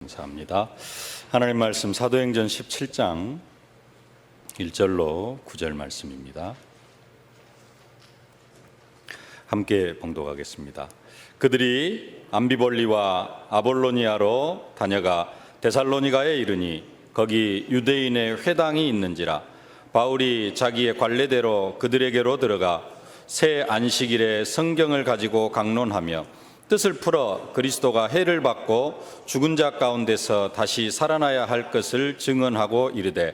감사합니다. 하나님 말씀 사도행전 17장 1절로 9절 말씀입니다. 함께 봉독하겠습니다. 그들이 암비볼리와 아볼로니아로 다녀가 데살로니가에 이르니 거기 유대인의 회당이 있는지라 바울이 자기의 관례대로 그들에게로 들어가 새 안식일에 성경을 가지고 강론하며 뜻을 풀어 그리스도가 해를 받고 죽은 자 가운데서 다시 살아나야 할 것을 증언하고 이르되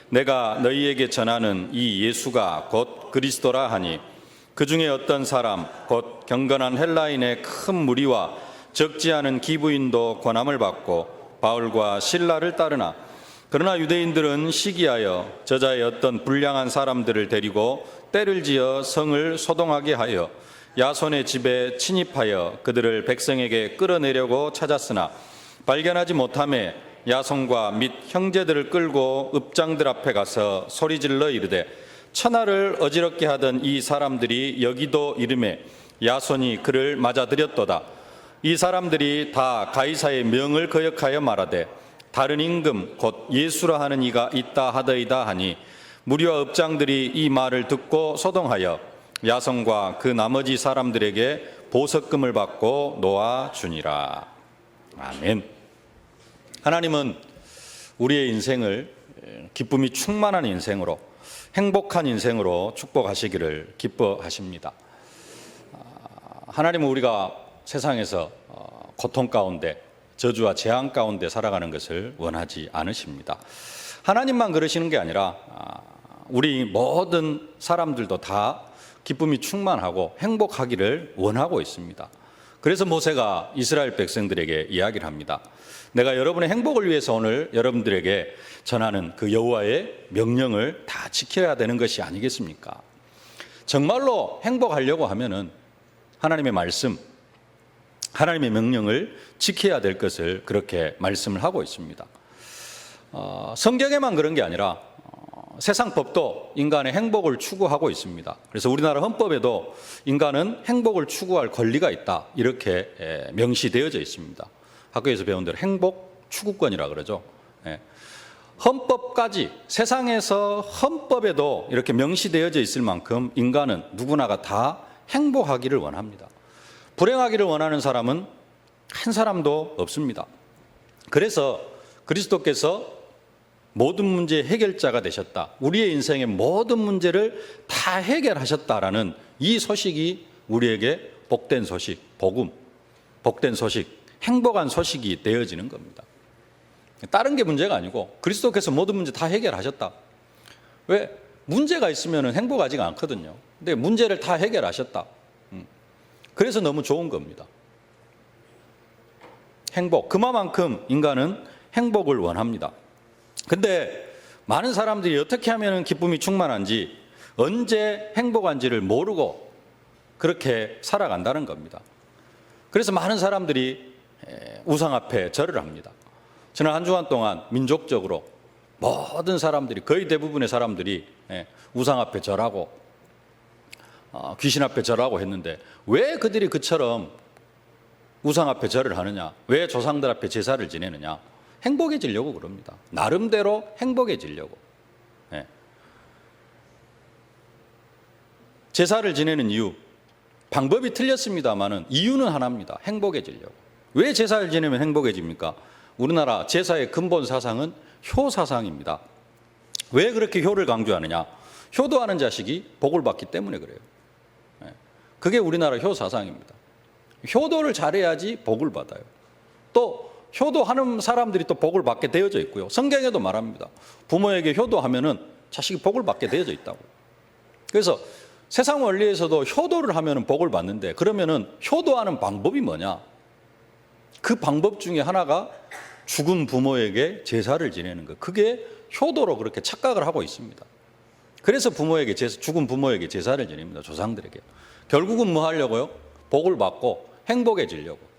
내가 너희에게 전하는 이 예수가 곧 그리스도라 하니 그 중에 어떤 사람 곧 경건한 헬라인의 큰 무리와 적지 않은 기부인도 권함을 받고 바울과 실라를 따르나 그러나 유대인들은 시기하여 저자의 어떤 불량한 사람들을 데리고 때를 지어 성을 소동하게 하여 야손의 집에 침입하여 그들을 백성에게 끌어내려고 찾았으나 발견하지 못하매 야손과 및 형제들을 끌고 읍장들 앞에 가서 소리질러 이르되 천하를 어지럽게 하던 이 사람들이 여기도 이르매 야손이 그를 맞아들였도다. 이 사람들이 다 가이사의 명을 거역하여 말하되 다른 임금 곧 예수라 하는 이가 있다 하더이다 하니 무리와 읍장들이 이 말을 듣고 소동하여 야손과 그 나머지 사람들에게 보석금을 받고 놓아주니라. 아멘. 하나님은 우리의 인생을 기쁨이 충만한 인생으로, 행복한 인생으로 축복하시기를 기뻐하십니다. 하나님은 우리가 세상에서 고통 가운데, 저주와 재앙 가운데 살아가는 것을 원하지 않으십니다. 하나님만 그러시는 게 아니라 우리 모든 사람들도 다 기쁨이 충만하고 행복하기를 원하고 있습니다. 그래서 모세가 이스라엘 백성들에게 이야기를 합니다. 내가 여러분의 행복을 위해서 오늘 여러분들에게 전하는 그 여호와의 명령을 다 지켜야 되는 것이 아니겠습니까? 정말로 행복하려고 하면은 하나님의 말씀, 하나님의 명령을 지켜야 될 것을 그렇게 말씀을 하고 있습니다. 성경에만 그런 게 아니라 세상 법도 인간의 행복을 추구하고 있습니다. 그래서 우리나라 헌법에도 인간은 행복을 추구할 권리가 있다, 이렇게 명시되어져 있습니다. 학교에서 배운 대로 행복 추구권이라 그러죠. 헌법까지, 세상에서 헌법에도 이렇게 명시되어져 있을 만큼 인간은 누구나가 다 행복하기를 원합니다. 불행하기를 원하는 사람은 한 사람도 없습니다. 그래서 그리스도께서 모든 문제의 해결자가 되셨다, 우리의 인생의 모든 문제를 다 해결하셨다라는 이 소식이 우리에게 복된 소식, 복음, 복된 소식, 행복한 소식이 되어지는 겁니다. 다른 게 문제가 아니고 그리스도께서 모든 문제 다 해결하셨다. 왜? 문제가 있으면 행복하지가 않거든요. 근데 문제를 다 해결하셨다. 그래서 너무 좋은 겁니다. 행복, 그만큼 인간은 행복을 원합니다. 근데 많은 사람들이 어떻게 하면 기쁨이 충만한지, 언제 행복한지를 모르고 그렇게 살아간다는 겁니다. 그래서 많은 사람들이 우상 앞에 절을 합니다. 지난 한 주간 동안 민족적으로 모든 사람들이, 거의 대부분의 사람들이 우상 앞에 절하고 귀신 앞에 절하고 했는데 왜 그들이 그처럼 우상 앞에 절을 하느냐, 왜 조상들 앞에 제사를 지내느냐? 행복해지려고 그럽니다. 나름대로 행복해지려고. 제사를 지내는 이유, 방법이 틀렸습니다만은 이유는 하나입니다. 행복해지려고. 왜 제사를 지내면 행복해집니까? 우리나라 제사의 근본 사상은 효 사상입니다. 왜 그렇게 효를 강조하느냐? 효도하는 자식이 복을 받기 때문에 그래요. 그게 우리나라 효 사상입니다. 효도를 잘해야지 복을 받아요. 또 효도하는 사람들이 또 복을 받게 되어져 있고요. 성경에도 말합니다. 부모에게 효도하면은 자식이 복을 받게 되어져 있다고. 그래서 세상 원리에서도 효도를 하면은 복을 받는데, 그러면은 효도하는 방법이 뭐냐? 그 방법 중에 하나가 죽은 부모에게 제사를 지내는 것. 그게 효도로 그렇게 착각을 하고 있습니다. 그래서 죽은 부모에게 제사를 지냅니다. 조상들에게. 결국은 뭐 하려고요? 복을 받고 행복해지려고.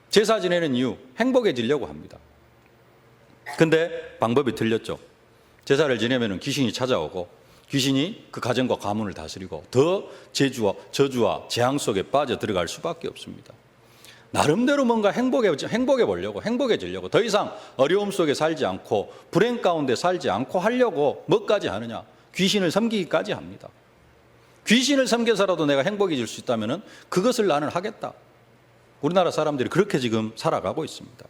제사 지내는 이유, 행복해지려고 합니다. 근데 방법이 틀렸죠. 제사를 지내면 귀신이 찾아오고 귀신이 그 가정과 가문을 다스리고 더 저주와 재앙 속에 빠져 들어갈 수밖에 없습니다. 나름대로 뭔가 행복해 보려고, 행복해지려고, 더 이상 어려움 속에 살지 않고 불행 가운데 살지 않고 하려고 뭐까지 하느냐? 귀신을 섬기기까지 합니다. 귀신을 섬겨서라도 내가 행복해질 수 있다면 그것을 나는 하겠다. 우리나라 사람들이 그렇게 지금 살아가고 있습니다.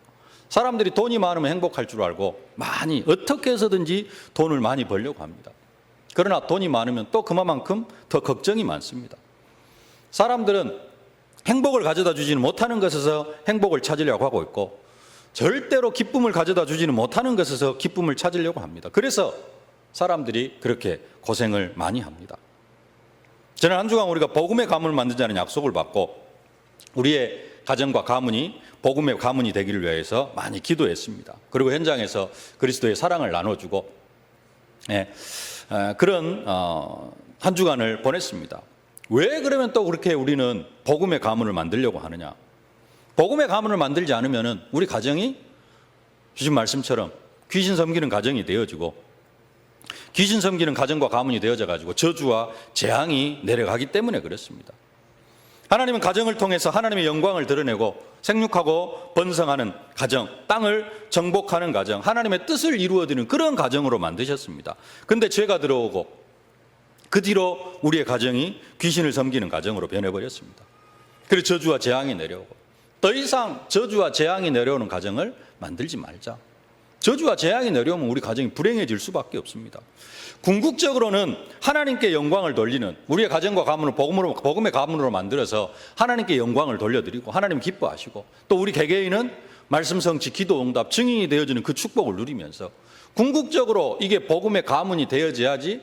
사람들이 돈이 많으면 행복할 줄 알고 많이 어떻게 해서든지 돈을 많이 벌려고 합니다. 그러나 돈이 많으면 또 그만큼 더 걱정이 많습니다. 사람들은 행복을 가져다 주지는 못하는 것에서 행복을 찾으려고 하고 있고 절대로 기쁨을 가져다 주지는 못하는 것에서 기쁨을 찾으려고 합니다. 그래서 사람들이 그렇게 고생을 많이 합니다. 지난 한 주간 우리가 복음의 가문을 만들자는 약속을 받고 우리의 가정과 가문이 복음의 가문이 되기를 위해서 많이 기도했습니다. 그리고 현장에서 그리스도의 사랑을 나눠주고 그런 한 주간을 보냈습니다. 왜 그러면 또 그렇게 우리는 복음의 가문을 만들려고 하느냐? 복음의 가문을 만들지 않으면 우리 가정이 주신 말씀처럼 귀신 섬기는 가정이 되어지고 귀신 섬기는 가정과 가문이 되어져 가지고 저주와 재앙이 내려가기 때문에 그렇습니다. 하나님은 가정을 통해서 하나님의 영광을 드러내고 생육하고 번성하는 가정, 땅을 정복하는 가정, 하나님의 뜻을 이루어드리는 그런 가정으로 만드셨습니다. 그런데 죄가 들어오고 그 뒤로 우리의 가정이 귀신을 섬기는 가정으로 변해버렸습니다. 그래서 저주와 재앙이 내려오고 더 이상 저주와 재앙이 내려오는 가정을 만들지 말자. 저주와 재앙이 내려오면 우리 가정이 불행해질 수밖에 없습니다. 궁극적으로는 하나님께 영광을 돌리는 우리의 가정과 가문을 복음의 가문으로 만들어서 하나님께 영광을 돌려드리고 하나님 기뻐하시고 또 우리 개개인은 말씀 성취, 기도 응답, 증인이 되어지는 그 축복을 누리면서 궁극적으로 이게 복음의 가문이 되어져야지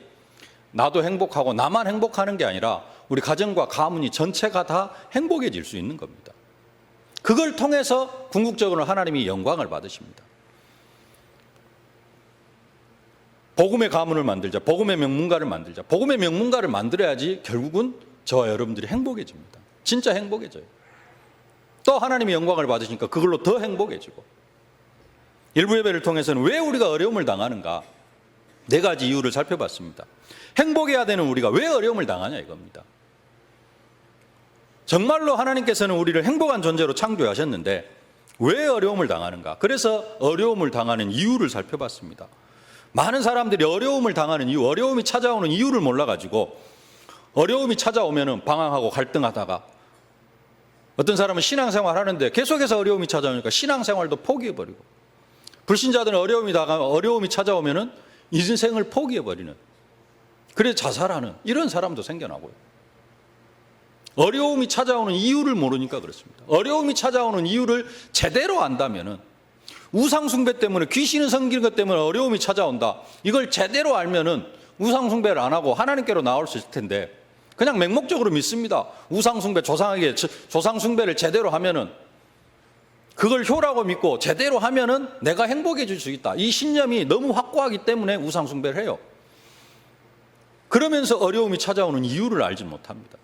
나도 행복하고 나만 행복하는 게 아니라 우리 가정과 가문이 전체가 다 행복해질 수 있는 겁니다. 그걸 통해서 궁극적으로 하나님이 영광을 받으십니다. 복음의 가문을 만들자, 복음의 명문가를 만들자. 복음의 명문가를 만들어야지 결국은 저와 여러분들이 행복해집니다. 진짜 행복해져요. 또 하나님의 영광을 받으시니까 그걸로 더 행복해지고. 일부 예배를 통해서는 왜 우리가 어려움을 당하는가? 4가지 이유를 살펴봤습니다. 행복해야 되는 우리가 왜 어려움을 당하냐 이겁니다. 정말로 하나님께서는 우리를 행복한 존재로 창조하셨는데 왜 어려움을 당하는가? 그래서 어려움을 당하는 이유를 살펴봤습니다. 많은 사람들이 어려움을 당하는 이유, 어려움이 찾아오는 이유를 몰라가지고 어려움이 찾아오면 방황하고 갈등하다가 어떤 사람은 신앙생활 하는데 계속해서 어려움이 찾아오니까 신앙생활도 포기해버리고 불신자들은 어려움이 찾아오면 인생을 포기해버리는 그래서 자살하는 이런 사람도 생겨나고요. 어려움이 찾아오는 이유를 모르니까 그렇습니다. 어려움이 찾아오는 이유를 제대로 안다면 우상숭배 때문에 귀신을 섬기는 것 때문에 어려움이 찾아온다. 이걸 제대로 알면은 우상숭배를 안 하고 하나님께로 나올 수 있을 텐데 그냥 맹목적으로 믿습니다. 우상숭배, 조상숭배를 제대로 하면은 그걸 효라고 믿고 제대로 하면은 내가 행복해질 수 있다. 이 신념이 너무 확고하기 때문에 우상숭배를 해요. 그러면서 어려움이 찾아오는 이유를 알지 못합니다.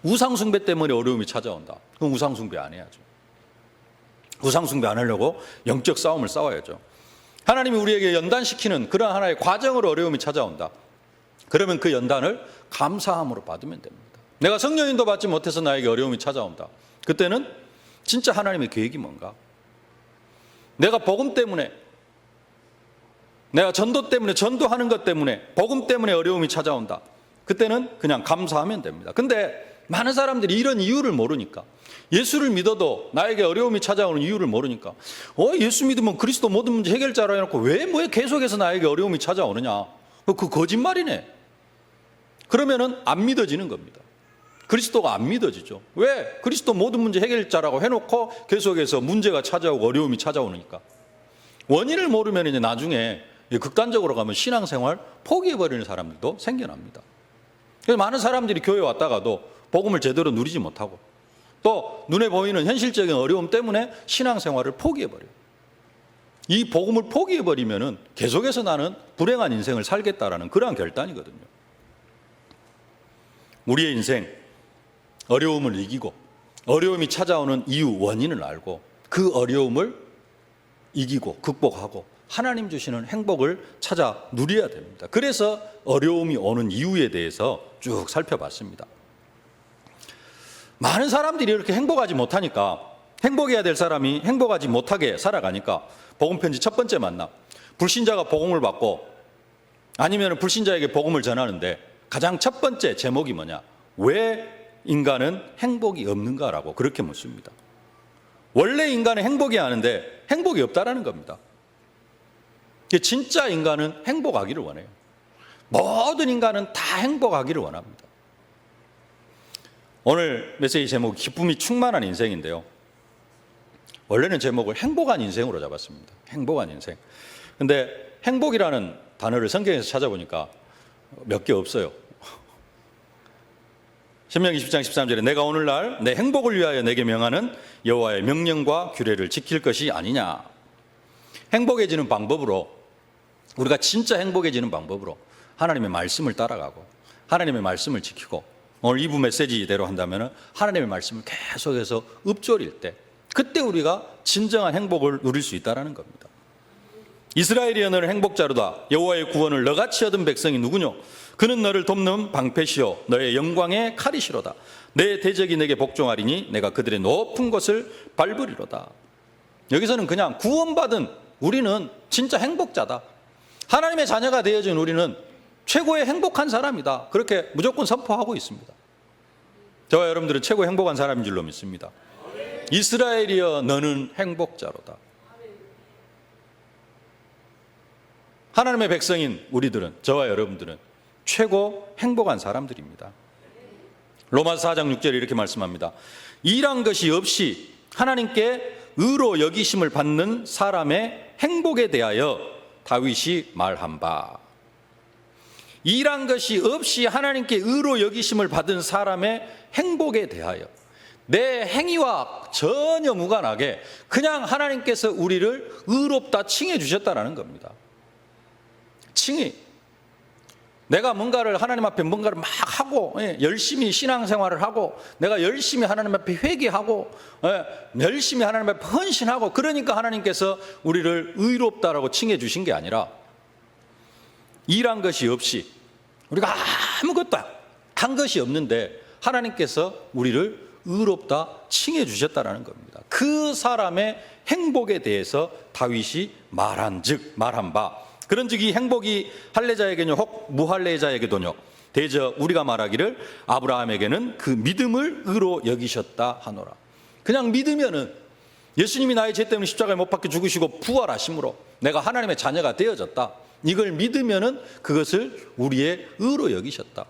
우상숭배 때문에 어려움이 찾아온다. 그럼 우상숭배 안 해야죠. 우상숭배 안 하려고 영적 싸움을 싸워야죠. 하나님이 우리에게 연단시키는 그런 하나의 과정으로 어려움이 찾아온다. 그러면 그 연단을 감사함으로 받으면 됩니다. 내가 성령인도 받지 못해서 나에게 어려움이 찾아온다. 그때는 진짜 하나님의 계획이 뭔가? 내가 복음 때문에, 내가 전도 때문에, 전도하는 것 때문에, 복음 때문에 어려움이 찾아온다. 그때는 그냥 감사하면 됩니다. 근데 많은 사람들이 이런 이유를 모르니까 예수를 믿어도 나에게 어려움이 찾아오는 이유를 모르니까 예수 믿으면 그리스도 모든 문제 해결자라 해놓고 왜 계속해서 나에게 어려움이 찾아오느냐? 그 거짓말이네. 그러면은 안 믿어지는 겁니다. 그리스도가 안 믿어지죠. 왜? 그리스도 모든 문제 해결자라고 해놓고 계속해서 문제가 찾아오고 어려움이 찾아오니까. 원인을 모르면 이제 나중에 극단적으로 가면 신앙생활 포기해버리는 사람들도 생겨납니다. 그래서 많은 사람들이 교회 왔다가도 복음을 제대로 누리지 못하고 또 눈에 보이는 현실적인 어려움 때문에 신앙생활을 포기해버려요. 이 복음을 포기해버리면 계속해서 나는 불행한 인생을 살겠다라는 그러한 결단이거든요. 우리의 인생, 어려움을 이기고 어려움이 찾아오는 이유, 원인을 알고 그 어려움을 이기고 극복하고 하나님 주시는 행복을 찾아 누려야 됩니다. 그래서 어려움이 오는 이유에 대해서 쭉 살펴봤습니다. 많은 사람들이 이렇게 행복하지 못하니까, 행복해야 될 사람이 행복하지 못하게 살아가니까 복음편지 첫 번째 만남, 불신자가 복음을 받고 아니면 불신자에게 복음을 전하는데 가장 첫 번째 제목이 뭐냐? 왜 인간은 행복이 없는가라고 그렇게 묻습니다. 원래 인간은 행복이 하는데 행복이 없다라는 겁니다. 진짜 인간은 행복하기를 원해요. 모든 인간은 다 행복하기를 원합니다. 오늘 메시지 제목이 기쁨이 충만한 인생인데요. 원래는 제목을 행복한 인생으로 잡았습니다. 행복한 인생. 근데 행복이라는 단어를 성경에서 찾아보니까 몇 개 없어요. 신명기 10장 13절에 내가 오늘날 내 행복을 위하여 내게 명하는 여호와의 명령과 규례를 지킬 것이 아니냐. 행복해지는 방법으로, 우리가 진짜 행복해지는 방법으로 하나님의 말씀을 따라가고 하나님의 말씀을 지키고, 오늘 2부 메시지대로 한다면 하나님의 말씀을 계속해서 읊조릴 때, 그때 우리가 진정한 행복을 누릴 수 있다는 겁니다. 이스라엘이 너는 행복자로다. 여호와의 구원을 너같이 얻은 백성이 누구뇨? 그는 너를 돕는 방패시요 너의 영광의 칼이시로다. 내 대적이 내게 복종하리니 내가 그들의 높은 곳을 밟으리로다. 여기서는 그냥 구원받은 우리는 진짜 행복자다. 하나님의 자녀가 되어진 우리는 최고의 행복한 사람이다. 그렇게 무조건 선포하고 있습니다. 저와 여러분들은 최고 행복한 사람인 줄로 믿습니다. 이스라엘이여 너는 행복자로다. 하나님의 백성인 우리들은, 저와 여러분들은 최고 행복한 사람들입니다. 로마서 4장 6절에 이렇게 말씀합니다. 일한 것이 없이 하나님께 의로 여기심을 받는 사람의 행복에 대하여 다윗이 말한 바. 일한 것이 없이 하나님께 의로 여기심을 받은 사람의 행복에 대하여, 내 행위와 전혀 무관하게 그냥 하나님께서 우리를 의롭다 칭해 주셨다는 겁니다. 칭의. 내가 뭔가를 하나님 앞에 뭔가를 막 하고, 열심히 신앙생활을 하고, 내가 열심히 하나님 앞에 회개하고, 열심히 하나님 앞에 헌신하고, 그러니까 하나님께서 우리를 의롭다라고 칭해 주신 게 아니라, 일한 것이 없이, 우리가 아무것도 한 것이 없는데 하나님께서 우리를 의롭다 칭해 주셨다는 겁니다. 그 사람의 행복에 대해서 다윗이 말한 바, 그런즉 이 행복이 할례자에게뇨 혹 무할례자에게도뇨 대저 우리가 말하기를 아브라함에게는 그 믿음을 의로 여기셨다 하노라. 그냥 믿으면은, 예수님이 나의 죄 때문에 십자가에 못 박혀 죽으시고 부활하심으로 내가 하나님의 자녀가 되어졌다, 이걸 믿으면은 그것을 우리의 의로 여기셨다.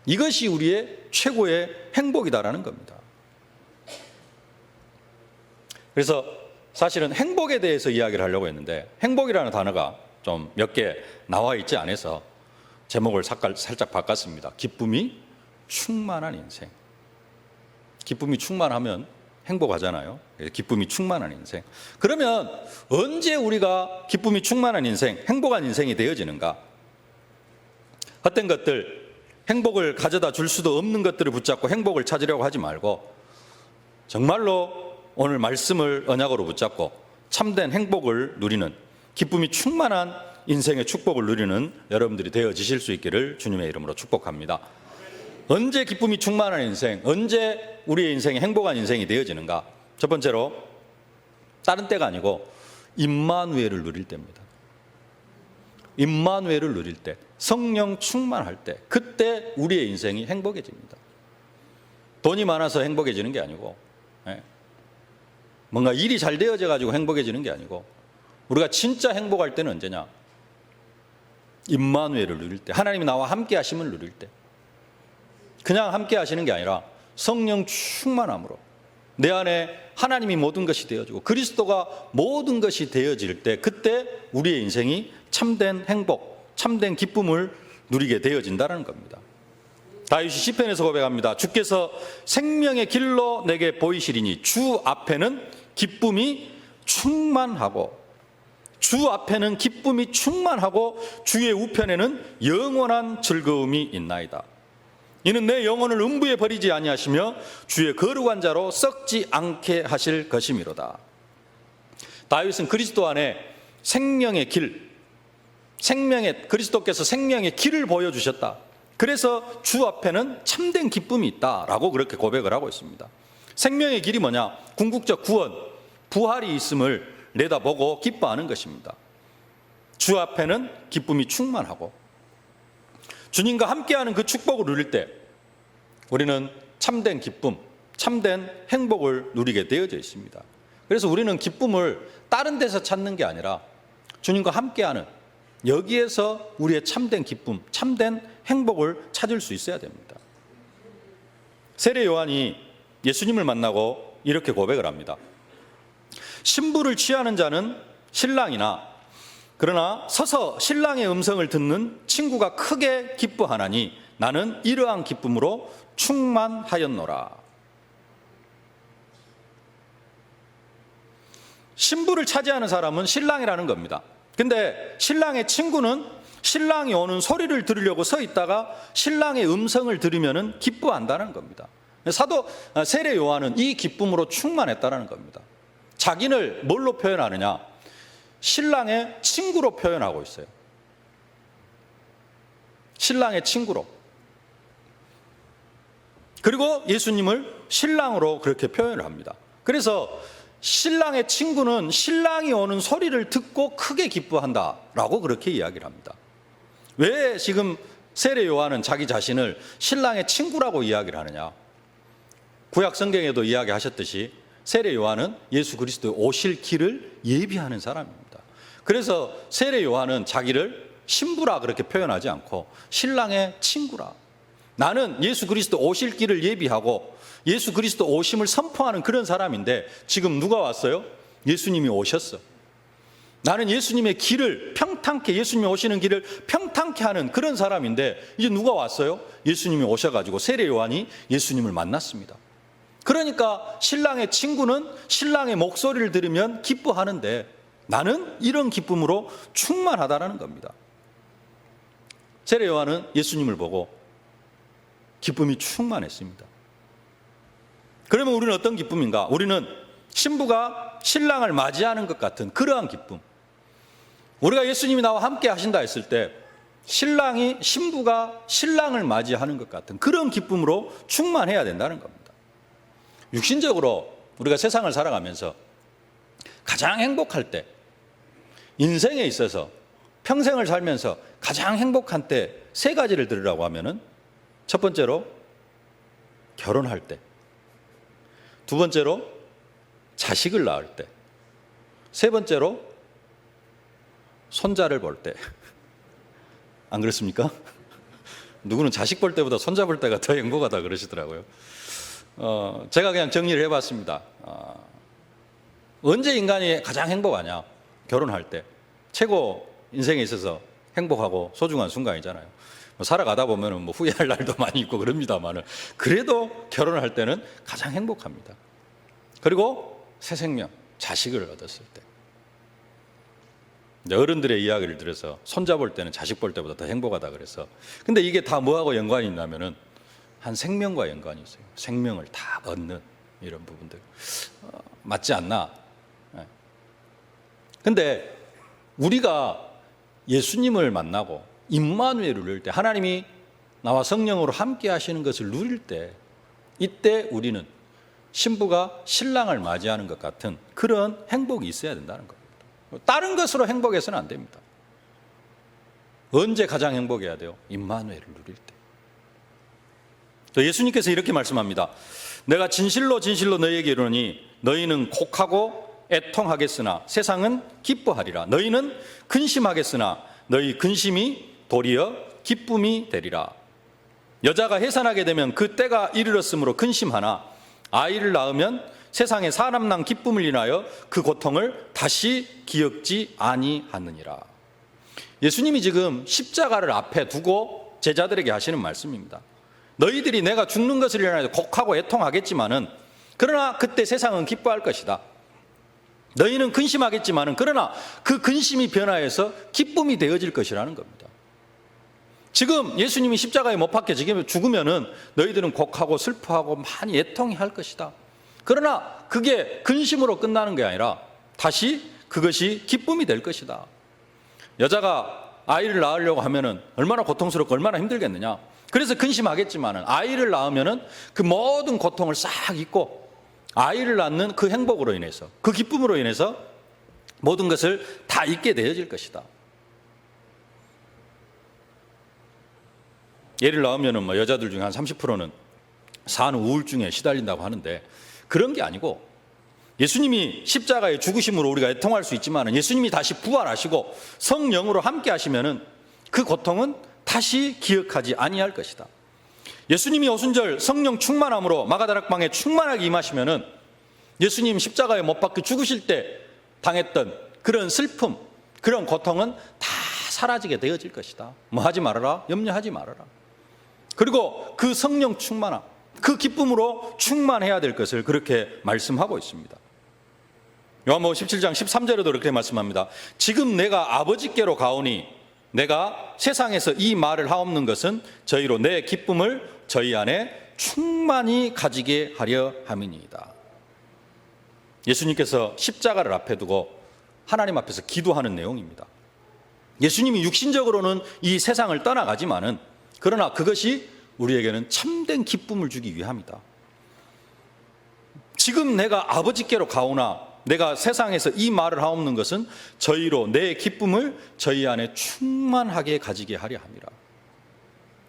이것이 우리의 최고의 행복이다라는 겁니다. 그래서 사실은 행복에 대해서 이야기를 하려고 했는데, 행복이라는 단어가 좀 몇 개 나와 있지 않아서 제목을 살짝 바꿨습니다. 기쁨이 충만한 인생. 기쁨이 충만하면 행복하잖아요. 기쁨이 충만한 인생. 그러면 언제 우리가 기쁨이 충만한 인생, 행복한 인생이 되어지는가? 헛된 것들, 행복을 가져다 줄 수도 없는 것들을 붙잡고 행복을 찾으려고 하지 말고, 정말로 오늘 말씀을 언약으로 붙잡고 참된 행복을 누리는, 기쁨이 충만한 인생의 축복을 누리는 여러분들이 되어지실 수 있기를 주님의 이름으로 축복합니다. 언제 기쁨이 충만한 인생, 언제 우리의 인생이 행복한 인생이 되어지는가? 첫 번째로, 다른 때가 아니고 임마누엘을 누릴 때입니다. 임마누엘을 누릴 때, 성령 충만할 때, 그때 우리의 인생이 행복해집니다. 돈이 많아서 행복해지는 게 아니고, 뭔가 일이 잘 되어져 가지고 행복해지는 게 아니고, 우리가 진짜 행복할 때는 언제냐? 임마누엘을 누릴 때, 하나님이 나와 함께 하심을 누릴 때. 그냥 함께 하시는 게 아니라 성령 충만함으로 내 안에 하나님이 모든 것이 되어지고 그리스도가 모든 것이 되어질 때, 그때 우리의 인생이 참된 행복, 참된 기쁨을 누리게 되어진다는 겁니다. 다윗이 시편에서 고백합니다. 주께서 생명의 길로 내게 보이시리니 주 앞에는 기쁨이 충만하고, 주 앞에는 기쁨이 충만하고 주의 우편에는 영원한 즐거움이 있나이다. 이는 내 영혼을 음부에 버리지 아니하시며 주의 거룩한 자로 썩지 않게 하실 것이미로다. 다윗은 그리스도 안에 생명의 길, 그리스도께서 생명의 길을 보여주셨다. 그래서 주 앞에는 참된 기쁨이 있다라고 그렇게 고백을 하고 있습니다. 생명의 길이 뭐냐? 궁극적 구원, 부활이 있음을 내다보고 기뻐하는 것입니다. 주 앞에는 기쁨이 충만하고 주님과 함께하는 그 축복을 누릴 때 우리는 참된 기쁨, 참된 행복을 누리게 되어져 있습니다. 그래서 우리는 기쁨을 다른 데서 찾는 게 아니라 주님과 함께하는 여기에서 우리의 참된 기쁨, 참된 행복을 찾을 수 있어야 됩니다. 세례 요한이 예수님을 만나고 이렇게 고백을 합니다. 신부를 취하는 자는 신랑이나 그러나 서서 신랑의 음성을 듣는 친구가 크게 기뻐하나니 나는 이러한 기쁨으로 충만하였노라. 신부를 차지하는 사람은 신랑이라는 겁니다. 근데 신랑의 친구는 신랑이 오는 소리를 들으려고 서 있다가 신랑의 음성을 들으면 기뻐한다는 겁니다. 사도 세례 요한은 이 기쁨으로 충만했다는 겁니다. 자기를 뭘로 표현하느냐? 신랑의 친구로 표현하고 있어요. 신랑의 친구로. 그리고 예수님을 신랑으로 그렇게 표현을 합니다. 그래서 신랑의 친구는 신랑이 오는 소리를 듣고 크게 기뻐한다라고 그렇게 이야기를 합니다. 왜 지금 세례 요한은 자기 자신을 신랑의 친구라고 이야기를 하느냐? 구약 성경에도 이야기하셨듯이 세례 요한은 예수 그리스도의 오실 길을 예비하는 사람입니다. 그래서 세례 요한은 자기를 신부라 그렇게 표현하지 않고 신랑의 친구라. 나는 예수 그리스도 오실 길을 예비하고 예수 그리스도 오심을 선포하는 그런 사람인데 지금 누가 왔어요? 예수님이 오셨어. 나는 예수님의 길을 평탄케, 예수님이 오시는 길을 평탄케 하는 그런 사람인데 이제 누가 왔어요? 예수님이 오셔가지고 세례 요한이 예수님을 만났습니다. 그러니까 신랑의 친구는 신랑의 목소리를 들으면 기뻐하는데 나는 이런 기쁨으로 충만하다라는 겁니다. 세례 요한은 예수님을 보고 기쁨이 충만했습니다. 그러면 우리는 어떤 기쁨인가? 우리는 신부가 신랑을 맞이하는 것 같은 그러한 기쁨. 우리가 예수님이 나와 함께 하신다 했을 때 신부가 신랑을 맞이하는 것 같은 그런 기쁨으로 충만해야 된다는 겁니다. 육신적으로 우리가 세상을 살아가면서 가장 행복할 때, 인생에 있어서 평생을 살면서 가장 행복한 때 세 가지를 들으라고 하면은 첫 번째로 결혼할 때, 두 번째로 자식을 낳을 때, 세 번째로 손자를 볼 때. 안 그렇습니까? 누구는 자식 볼 때보다 손자 볼 때가 더 행복하다 그러시더라고요. 제가 그냥 정리를 해봤습니다. 언제 인간이 가장 행복하냐? 결혼할 때. 최고 인생에 있어서 행복하고 소중한 순간이잖아요. 살아가다 보면 후회할 날도 많이 있고 그럽니다만 그래도 결혼할 때는 가장 행복합니다. 그리고 새 생명, 자식을 얻었을 때. 어른들의 이야기를 들어서 손자 볼 때는 자식 볼 때보다 더 행복하다 그래서. 근데 이게 다 뭐하고 연관이 있냐면은 한 생명과 연관이 있어요. 생명을 다 얻는 이런 부분들. 맞지 않나? 근데 우리가 예수님을 만나고 임마누엘을 누릴 때, 하나님이 나와 성령으로 함께 하시는 것을 누릴 때, 이때 우리는 신부가 신랑을 맞이하는 것 같은 그런 행복이 있어야 된다는 겁니다. 다른 것으로 행복해서는 안 됩니다. 언제 가장 행복해야 돼요? 임마누엘을 누릴 때. 또 예수님께서 이렇게 말씀합니다. 내가 진실로 진실로 너희에게 이르노니 너희는 곡하고 애통하겠으나 세상은 기뻐하리라. 너희는 근심하겠으나 너희 근심이 도리어 기쁨이 되리라. 여자가 해산하게 되면 그 때가 이르렀으므로 근심하나 아이를 낳으면 세상에 사람 난 기쁨을 인하여 그 고통을 다시 기억지 아니하느니라. 예수님이 지금 십자가를 앞에 두고 제자들에게 하시는 말씀입니다. 너희들이 내가 죽는 것을 인하여 곡하고 애통하겠지만은 그러나 그때 세상은 기뻐할 것이다. 너희는 근심하겠지만은 그러나 그 근심이 변화해서 기쁨이 되어질 것이라는 겁니다. 지금 예수님이 십자가에 못 박혀 죽으면은 너희들은 곡하고 슬퍼하고 많이 애통이 할 것이다. 그러나 그게 근심으로 끝나는 게 아니라 다시 그것이 기쁨이 될 것이다. 여자가 아이를 낳으려고 하면은 얼마나 고통스럽고 얼마나 힘들겠느냐. 그래서 근심하겠지만은 아이를 낳으면은 그 모든 고통을 싹 잊고 아이를 낳는 그 행복으로 인해서, 그 기쁨으로 인해서 모든 것을 다 잊게 되어질 것이다. 애를 낳으면은 뭐 여자들 중에 한 30%는 산후 우울증에 시달린다고 하는데, 그런 게 아니고 예수님이 십자가의 죽으심으로 우리가 애통할 수 있지만 예수님이 다시 부활하시고 성령으로 함께 하시면은 그 고통은 다시 기억하지 아니할 것이다. 예수님이 오순절 성령 충만함으로 마가다락방에 충만하게 임하시면은 예수님 십자가에 못 박혀 죽으실 때 당했던 그런 슬픔, 그런 고통은 다 사라지게 되어질 것이다. 뭐 하지 말아라, 염려하지 말아라. 그리고 그 성령 충만함, 그 기쁨으로 충만해야 될 것을 그렇게 말씀하고 있습니다. 요한복음 17장 13절에도 그렇게 말씀합니다. 지금 내가 아버지께로 가오니 내가 세상에서 이 말을 하옵는 것은 저희로 내 기쁨을 저희 안에 충만히 가지게 하려 함이니이다. 예수님께서 십자가를 앞에 두고 하나님 앞에서 기도하는 내용입니다. 예수님이 육신적으로는 이 세상을 떠나가지만은, 그러나 그것이 우리에게는 참된 기쁨을 주기 위함이다. 지금 내가 아버지께로 가오나 내가 세상에서 이 말을 하옵는 것은 저희로 내 기쁨을 저희 안에 충만하게 가지게 하려 함이라.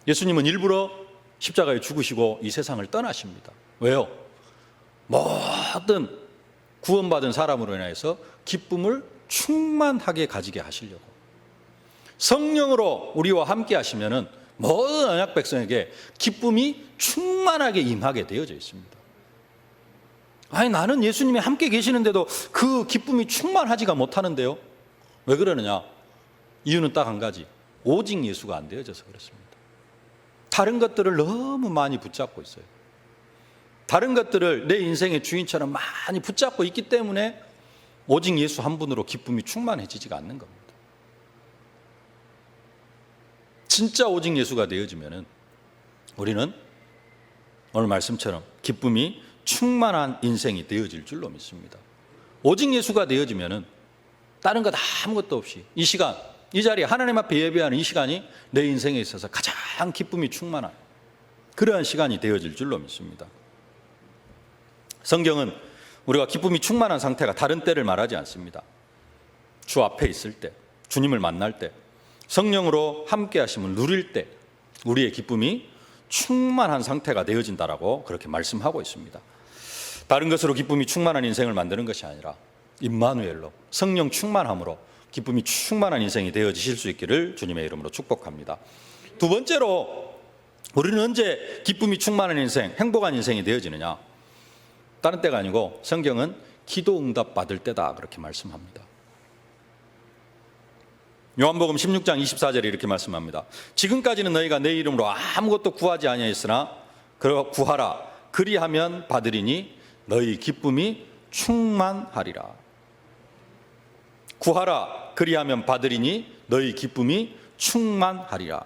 예수님은 일부러 십자가에 죽으시고 이 세상을 떠나십니다. 왜요? 모든 구원받은 사람으로 인해서 기쁨을 충만하게 가지게 하시려고. 성령으로 우리와 함께 하시면은 모든 언약 백성에게 기쁨이 충만하게 임하게 되어져 있습니다. 아니, 나는 예수님이 함께 계시는데도 그 기쁨이 충만하지가 못하는데요. 왜 그러느냐? 이유는 딱 한 가지. 오직 예수가 안 되어져서 그렇습니다. 다른 것들을 너무 많이 붙잡고 있어요. 다른 것들을 내 인생의 주인처럼 많이 붙잡고 있기 때문에 오직 예수 한 분으로 기쁨이 충만해지지가 않는 겁니다. 진짜 오직 예수가 되어지면은 우리는 오늘 말씀처럼 기쁨이 충만한 인생이 되어질 줄로 믿습니다. 오직 예수가 되어지면은 다른 것 아무것도 없이 이 시간, 이 자리에 하나님 앞에 예배하는 이 시간이 내 인생에 있어서 가장 기쁨이 충만한 그러한 시간이 되어질 줄로 믿습니다. 성경은 우리가 기쁨이 충만한 상태가 다른 때를 말하지 않습니다. 주 앞에 있을 때, 주님을 만날 때, 성령으로 함께 하심을 누릴 때 우리의 기쁨이 충만한 상태가 되어진다라고 그렇게 말씀하고 있습니다. 다른 것으로 기쁨이 충만한 인생을 만드는 것이 아니라 임마누엘로 성령 충만함으로 기쁨이 충만한 인생이 되어지실 수 있기를 주님의 이름으로 축복합니다. 두 번째로, 우리는 언제 기쁨이 충만한 인생, 행복한 인생이 되어지느냐? 다른 때가 아니고 성경은 기도 응답 받을 때다 그렇게 말씀합니다. 요한복음 16장 24절에 이렇게 말씀합니다. 지금까지는 너희가 내 이름으로 아무것도 구하지 아니하였으나 구하라, 그리하면 받으리니 너희 기쁨이 충만하리라. 구하라, 그리하면 받으리니 너희 기쁨이 충만하리라.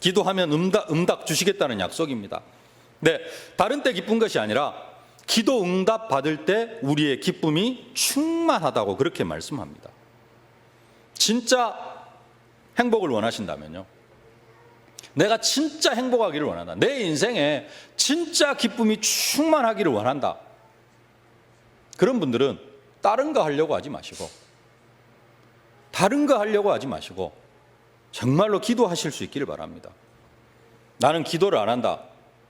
기도하면 응답 주시겠다는 약속입니다. 네, 다른 때 기쁜 것이 아니라 기도 응답 받을 때 우리의 기쁨이 충만하다고 그렇게 말씀합니다. 진짜 행복을 원하신다면요, 내가 진짜 행복하기를 원한다, 내 인생에 진짜 기쁨이 충만하기를 원한다, 그런 분들은 다른 거 하려고 하지 마시고 정말로 기도하실 수 있기를 바랍니다. 나는 기도를 안 한다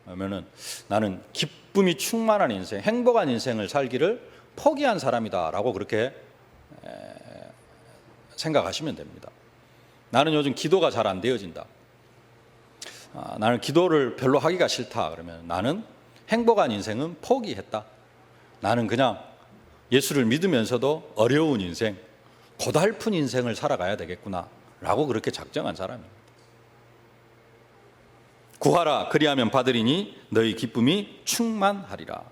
그러면은 나는 기쁨이 충만한 인생, 행복한 인생을 살기를 포기한 사람이다라고 그렇게 생각하시면 됩니다. 나는 요즘 기도가 잘 안 되어진다, 나는 기도를 별로 하기가 싫다 그러면 나는 행복한 인생은 포기했다, 나는 그냥 예수를 믿으면서도 어려운 인생, 고달픈 인생을 살아가야 되겠구나 라고 그렇게 작정한 사람입니다. 구하라, 그리하면 받으리니 너희 기쁨이 충만하리라.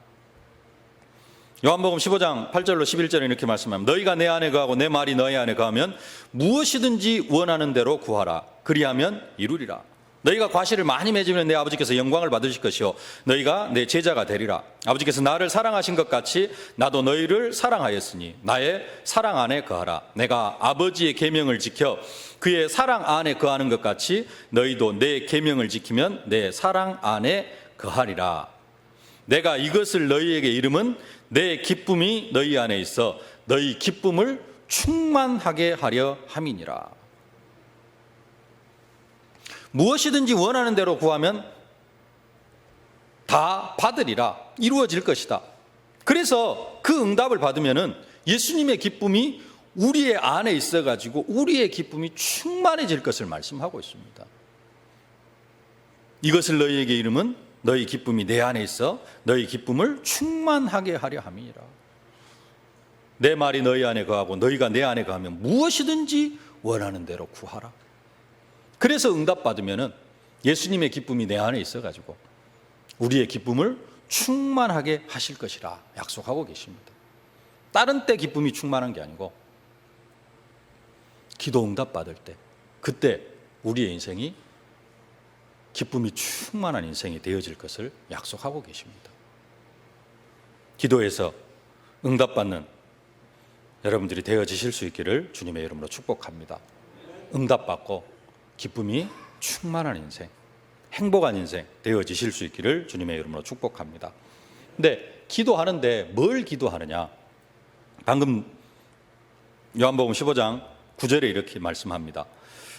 요한복음 15장 8절로 11절에 이렇게 말씀합니다. 너희가 내 안에 거하고 내 말이 너희 안에 거하면 무엇이든지 원하는 대로 구하라, 그리하면 이루리라. 너희가 과실을 많이 맺으면 내 아버지께서 영광을 받으실 것이요 너희가 내 제자가 되리라. 아버지께서 나를 사랑하신 것 같이 나도 너희를 사랑하였으니 나의 사랑 안에 거하라. 내가 아버지의 계명을 지켜 그의 사랑 안에 거하는 것 같이 너희도 내 계명을 지키면 내 사랑 안에 거하리라. 내가 이것을 너희에게 이름은 내 기쁨이 너희 안에 있어 너희 기쁨을 충만하게 하려 함이니라. 무엇이든지 원하는 대로 구하면 다 받으리라. 이루어질 것이다. 그래서 그 응답을 받으면은 예수님의 기쁨이 우리의 안에 있어가지고 우리의 기쁨이 충만해질 것을 말씀하고 있습니다. 이것을 너희에게 이름은 너희 기쁨이 내 안에 있어 너희 기쁨을 충만하게 하려 함이니라. 내 말이 너희 안에 거하고 너희가 내 안에 거하면 무엇이든지 원하는 대로 구하라. 그래서 응답받으면은 예수님의 기쁨이 내 안에 있어가지고 우리의 기쁨을 충만하게 하실 것이라 약속하고 계십니다. 다른 때 기쁨이 충만한 게 아니고 기도 응답받을 때, 그때 우리의 인생이 기쁨이 충만한 인생이 되어질 것을 약속하고 계십니다. 기도에서 응답받는 여러분들이 되어지실 수 있기를 주님의 이름으로 축복합니다. 응답받고 기쁨이 충만한 인생, 행복한 인생 되어지실 수 있기를 주님의 이름으로 축복합니다. 근데 기도하는데 뭘 기도하느냐? 방금 요한복음 15장 9절에 이렇게 말씀합니다.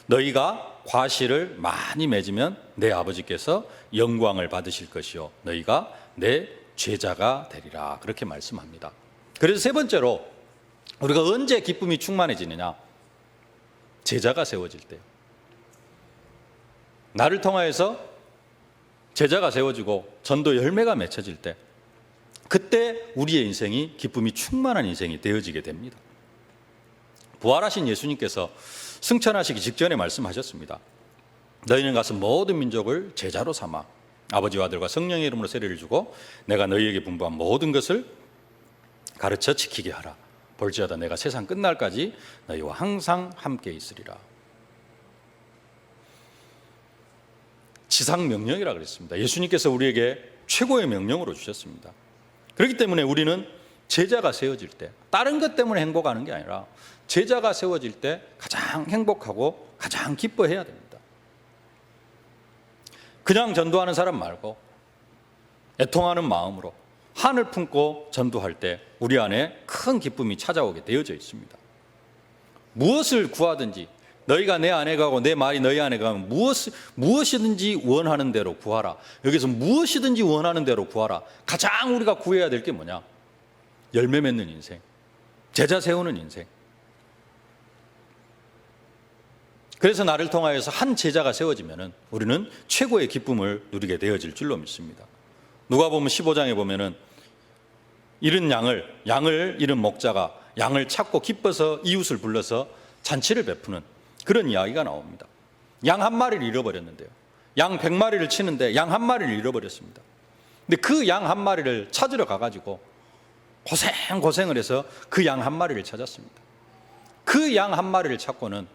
너희가 과실을 많이 맺으면 내 아버지께서 영광을 받으실 것이요 너희가 내 제자가 되리라. 그렇게 말씀합니다. 그래서 세 번째로 우리가 언제 기쁨이 충만해지느냐? 제자가 세워질 때요. 나를 통하여서 제자가 세워지고 전도 열매가 맺혀질 때, 그때 우리의 인생이 기쁨이 충만한 인생이 되어지게 됩니다. 부활하신 예수님께서 승천하시기 직전에 말씀하셨습니다. 너희는 가서 모든 민족을 제자로 삼아 아버지와 아들과 성령의 이름으로 세례를 주고 내가 너희에게 분부한 모든 것을 가르쳐 지키게 하라. 볼지어다 내가 세상 끝날까지 너희와 항상 함께 있으리라. 지상 명령이라 그랬습니다. 예수님께서 우리에게 최고의 명령으로 주셨습니다. 그렇기 때문에 우리는 제자가 세워질 때, 다른 것 때문에 행복하는 게 아니라 제자가 세워질 때 가장 행복하고 가장 기뻐해야 됩니다. 그냥 전도하는 사람 말고 애통하는 마음으로 한을 품고 전도할 때 우리 안에 큰 기쁨이 찾아오게 되어져 있습니다. 무엇을 구하든지 너희가 내 안에 가고 내 말이 너희 안에 가면 무엇이든지 원하는 대로 구하라. 여기서 무엇이든지 원하는 대로 구하라. 가장 우리가 구해야 될 게 뭐냐? 열매 맺는 인생, 제자 세우는 인생. 그래서 나를 통하여서 한 제자가 세워지면은 우리는 최고의 기쁨을 누리게 되어질 줄로 믿습니다. 누가복음 15장에 보면은 잃은 양을 잃은 목자가 양을 찾고 기뻐서 이웃을 불러서 잔치를 베푸는 그런 이야기가 나옵니다. 양 한 마리를 잃어버렸는데요. 양 100마리를 치는데 양 한 마리를 잃어버렸습니다. 근데 그 양 한 마리를 찾으러 가가지고 고생을 해서 그 양 한 마리를 찾았습니다. 그 양 한 마리를 찾고는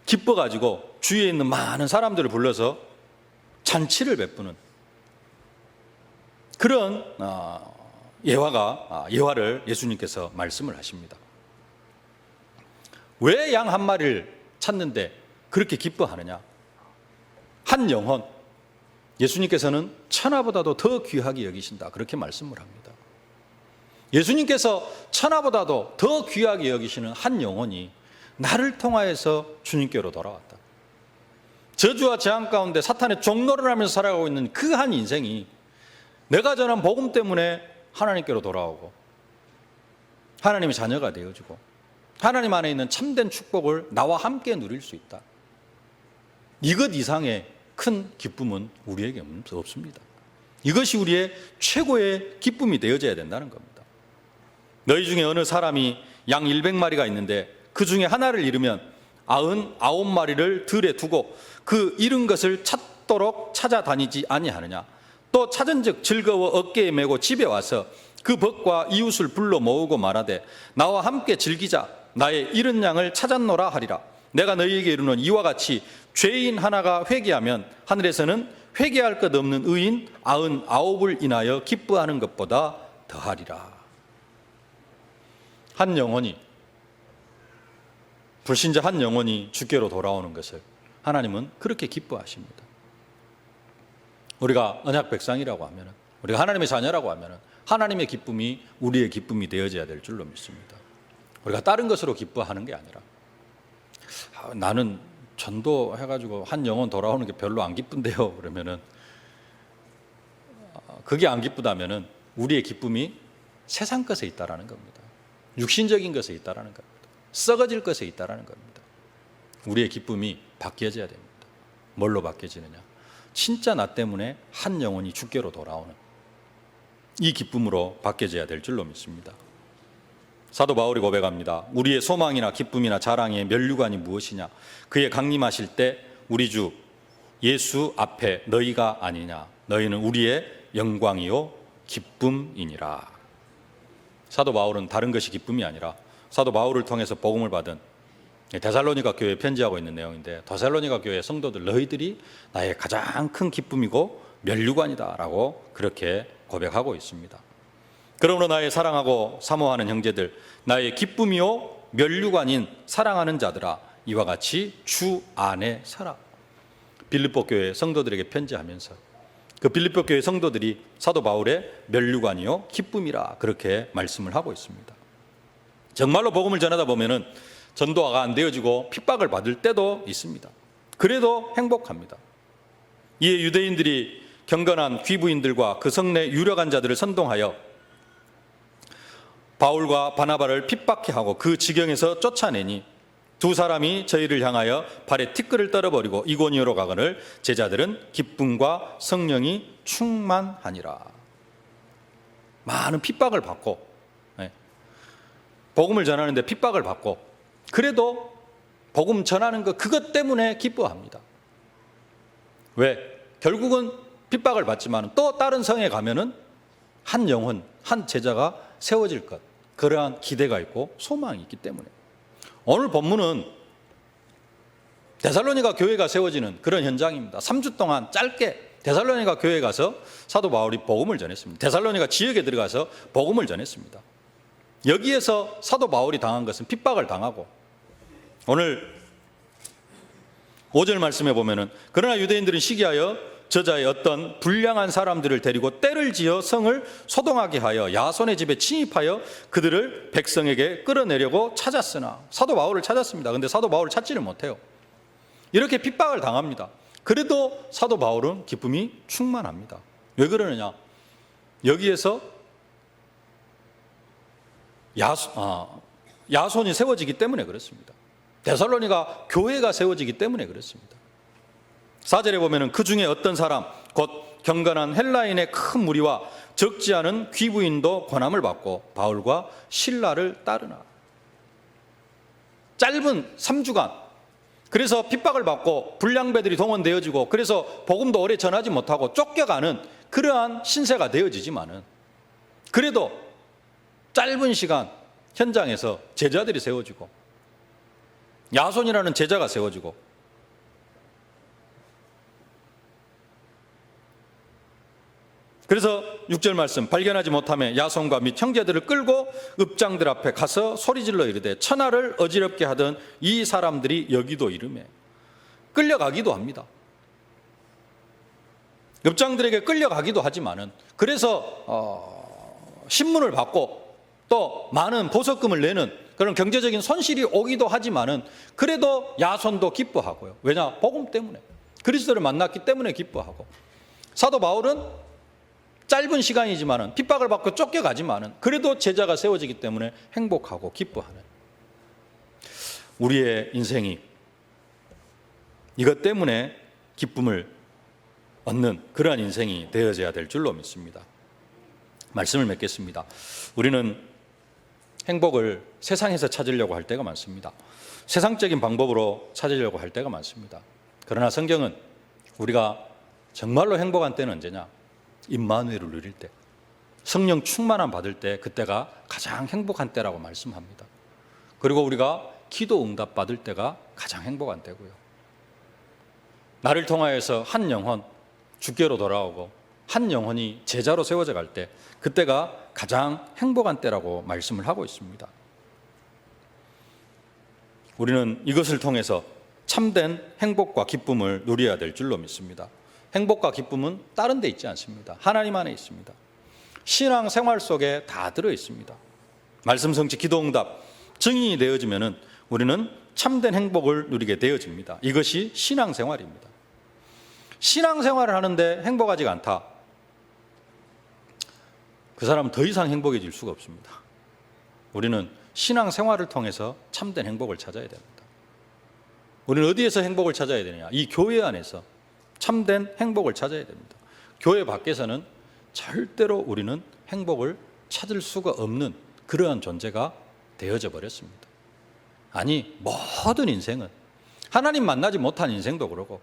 기뻐가지고 주위에 있는 많은 사람들을 불러서 잔치를 베푸는 그런 예화를 예수님께서 말씀을 하십니다. 왜 양 한 마리를 찾는데 그렇게 기뻐하느냐? 한 영혼, 예수님께서는 천하보다도 더 귀하게 여기신다. 그렇게 말씀을 합니다. 예수님께서 천하보다도 더 귀하게 여기시는 한 영혼이 나를 통하여서 주님께로 돌아왔다. 저주와 재앙 가운데 사탄의 종노를 하면서 살아가고 있는 그 한 인생이 내가 전한 복음 때문에 하나님께로 돌아오고 하나님의 자녀가 되어지고 하나님 안에 있는 참된 축복을 나와 함께 누릴 수 있다. 이것 이상의 큰 기쁨은 우리에게 없습니다. 이것이 우리의 최고의 기쁨이 되어져야 된다는 겁니다. 너희 중에 어느 사람이 양 100마리가 있는데 그 중에 하나를 잃으면 99마리를 들에 두고 그 잃은 것을 찾도록 찾아다니지 아니하느냐. 또 찾은즉 즐거워 어깨에 메고 집에 와서 그 벗과 이웃을 불러 모으고 말하되 나와 함께 즐기자. 나의 잃은 양을 찾았노라 하리라. 내가 너희에게 이르는 이와 같이 죄인 하나가 회개하면 하늘에서는 회개할 것 없는 의인 99을 인하여 기뻐하는 것보다 더하리라. 한 영혼이, 불신자 한 영혼이 주께로 돌아오는 것을 하나님은 그렇게 기뻐하십니다. 우리가 언약 백성이라고 하면, 우리가 하나님의 자녀라고 하면 하나님의 기쁨이 우리의 기쁨이 되어져야 될 줄로 믿습니다. 우리가 다른 것으로 기뻐하는 게 아니라, 나는 전도해가지고 한 영혼 돌아오는 게 별로 안 기쁜데요, 그러면은 그게 안 기쁘다면은 우리의 기쁨이 세상 것에 있다라는 겁니다. 육신적인 것에 있다라는 겁니다. 썩어질 것에 있다라는 겁니다. 우리의 기쁨이 바뀌어져야 됩니다. 뭘로 바뀌어지느냐? 진짜 나 때문에 한 영혼이 주께로 돌아오는 이 기쁨으로 바뀌어져야 될 줄로 믿습니다. 사도 바울이 고백합니다. 우리의 소망이나 기쁨이나 자랑의 면류관이 무엇이냐? 그의 강림하실 때 우리 주 예수 앞에 너희가 아니냐? 너희는 우리의 영광이요 기쁨이니라. 사도 바울은 다른 것이 기쁨이 아니라 사도 바울을 통해서 복음을 받은 데살로니가 교회에 편지하고 있는 내용인데, 데살로니가 교회 성도들, 너희들이 나의 가장 큰 기쁨이고 면류관이다라고 그렇게 고백하고 있습니다. 그러므로 나의 사랑하고 사모하는 형제들, 나의 기쁨이요 면류관인 사랑하는 자들아, 이와 같이 주 안에 살아. 빌립보 교회 성도들에게 편지하면서 그 빌립보 교회 성도들이 사도 바울의 면류관이요 기쁨이라 그렇게 말씀을 하고 있습니다. 정말로 복음을 전하다 보면은 전도가 안 되어지고 핍박을 받을 때도 있습니다. 그래도 행복합니다. 이에 유대인들이 경건한 귀부인들과 그 성내 유력한 자들을 선동하여 바울과 바나바를 핍박해 하고 그 지경에서 쫓아내니 두 사람이 저희를 향하여 발에 티끌을 떨어버리고 이고니오로 가거늘 제자들은 기쁨과 성령이 충만하니라. 많은 핍박을 받고, 복음을 전하는데 핍박을 받고, 그래도 복음 전하는 것 그것 때문에 기뻐합니다. 왜? 결국은 핍박을 받지만 또 다른 성에 가면은 한 영혼, 한 제자가 세워질 것, 그러한 기대가 있고 소망이 있기 때문에. 오늘 본문은 데살로니가 교회가 세워지는 그런 현장입니다. 3주 동안 짧게 데살로니가 교회에 가서 사도 바울이 복음을 전했습니다. 데살로니가 지역에 들어가서 복음을 전했습니다. 여기에서 사도 바울이 당한 것은 핍박을 당하고, 오늘 5절 말씀에 보면은 그러나 유대인들은 시기하여 저자의 어떤 불량한 사람들을 데리고 때를 지어 성을 소동하게 하여 야손의 집에 침입하여 그들을 백성에게 끌어내려고 찾았으나, 사도 바울을 찾았습니다. 그런데 사도 바울을 찾지를 못해요. 이렇게 핍박을 당합니다. 그래도 사도 바울은 기쁨이 충만합니다. 왜 그러느냐? 여기에서 야손이 세워지기 때문에 그렇습니다. 데살로니가 교회가 세워지기 때문에 그렇습니다. 4절에 보면은 그 중에 어떤 사람 곧 경건한 헬라인의 큰 무리와 적지 않은 귀부인도 권함을 받고 바울과 실라를 따르나. 짧은 3주간 그래서 핍박을 받고 불량배들이 동원되어지고, 그래서 복음도 오래 전하지 못하고 쫓겨가는 그러한 신세가 되어지지만은, 그래도 짧은 시간 현장에서 제자들이 세워지고 야손이라는 제자가 세워지고, 그래서 6절 말씀, 발견하지 못하며 야손과 및 형제들을 끌고 읍장들 앞에 가서 소리질러 이르되 천하를 어지럽게 하던 이 사람들이 여기도 이르매. 끌려가기도 합니다. 읍장들에게 끌려가기도 하지만은, 그래서 신문을 받고 또 많은 보석금을 내는 그런 경제적인 손실이 오기도 하지만은, 그래도 야손도 기뻐하고요. 왜냐? 복음 때문에, 그리스도를 만났기 때문에 기뻐하고. 사도 바울은 짧은 시간이지만은 핍박을 받고 쫓겨가지만은 그래도 제자가 세워지기 때문에 행복하고 기뻐하는, 우리의 인생이 이것 때문에 기쁨을 얻는 그러한 인생이 되어져야 될 줄로 믿습니다. 말씀을 맺겠습니다. 우리는 행복을 세상에서 찾으려고 할 때가 많습니다. 세상적인 방법으로 찾으려고 할 때가 많습니다. 그러나 성경은 우리가 정말로 행복한 때는 언제냐? 임마누엘을 누릴 때, 성령 충만함 받을 때, 그때가 가장 행복한 때라고 말씀합니다. 그리고 우리가 기도 응답 받을 때가 가장 행복한 때고요. 나를 통하여서 한 영혼 주께로 돌아오고 한 영혼이 제자로 세워져 갈 때, 그때가 가장 행복한 때라고 말씀을 하고 있습니다. 우리는 이것을 통해서 참된 행복과 기쁨을 누려야 될 줄로 믿습니다. 행복과 기쁨은 다른 데 있지 않습니다. 하나님 안에 있습니다. 신앙 생활 속에 다 들어 있습니다. 말씀 성취, 기도 응답, 증인이 되어지면은 우리는 참된 행복을 누리게 되어집니다. 이것이 신앙 생활입니다. 신앙 생활을 하는데 행복하지 않다, 그 사람은 더 이상 행복해질 수가 없습니다. 우리는 신앙 생활을 통해서 참된 행복을 찾아야 됩니다. 우리는 어디에서 행복을 찾아야 되느냐? 이 교회 안에서 참된 행복을 찾아야 됩니다. 교회 밖에서는 절대로 우리는 행복을 찾을 수가 없는 그러한 존재가 되어져 버렸습니다. 아니, 모든 인생은, 하나님 만나지 못한 인생도 그러고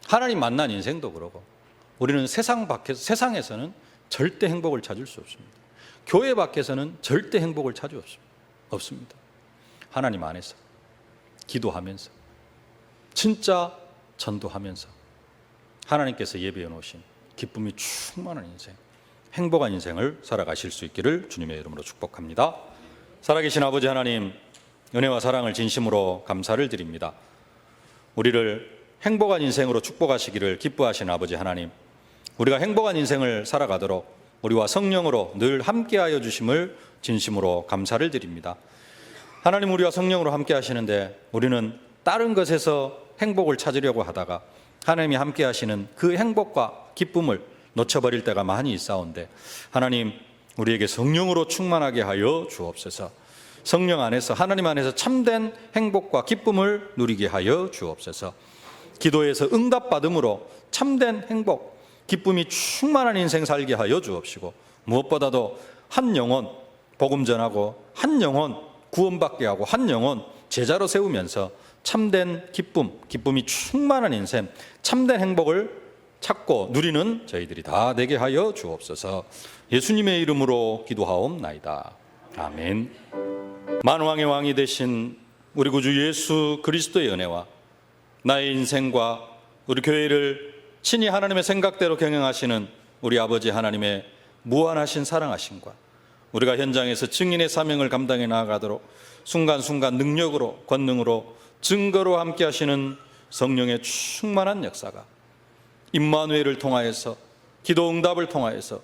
하나님 만난 인생도 그러고, 우리는 세상에서는 절대 행복을 찾을 수 없습니다. 교회 밖에서는 절대 행복을 찾을 수 없습니다. 하나님 안에서 기도하면서, 진짜 전도하면서 하나님께서 예비해 놓으신 기쁨이 충만한 인생, 행복한 인생을 살아가실 수 있기를 주님의 이름으로 축복합니다. 살아계신 아버지 하나님, 은혜와 사랑을 진심으로 감사를 드립니다. 우리를 행복한 인생으로 축복하시기를 기뻐하시는 아버지 하나님, 우리가 행복한 인생을 살아가도록 우리와 성령으로 늘 함께하여 주심을 진심으로 감사를 드립니다. 하나님, 우리와 성령으로 함께 하시는데 우리는 다른 것에서 행복을 찾으려고 하다가 하나님이 함께 하시는 그 행복과 기쁨을 놓쳐버릴 때가 많이 있사온데, 하나님, 우리에게 성령으로 충만하게 하여 주옵소서. 성령 안에서, 하나님 안에서 참된 행복과 기쁨을 누리게 하여 주옵소서. 기도에서 응답받음으로 참된 행복, 기쁨이 충만한 인생 살게 하여 주옵시고, 무엇보다도 한 영혼 복음 전하고 한 영혼 구원받게 하고 한 영혼 제자로 세우면서 참된 기쁨이 충만한 인생, 참된 행복을 찾고 누리는 저희들이 다 되게 하여 주옵소서. 예수님의 이름으로 기도하옵나이다. 아멘. 만왕의 왕이 되신 우리 구주 예수 그리스도의 은혜와 나의 인생과 우리 교회를 친히 하나님의 생각대로 경영하시는 우리 아버지 하나님의 무한하신 사랑하심과 우리가 현장에서 증인의 사명을 감당해 나아가도록 순간순간 능력으로, 권능으로, 증거로 함께 하시는 성령의 충만한 역사가 임마누엘을 통하여서, 기도 응답을 통하여서,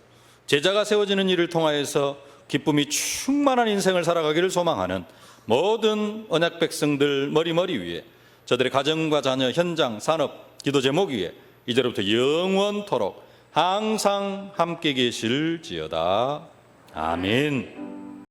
제자가 세워지는 일을 통하여서 기쁨이 충만한 인생을 살아가기를 소망하는 모든 언약 백성들 머리머리 위에, 저들의 가정과 자녀, 현장, 산업, 기도 제목 위에 이제로부터 영원토록 항상 함께 계실지어다. 아멘.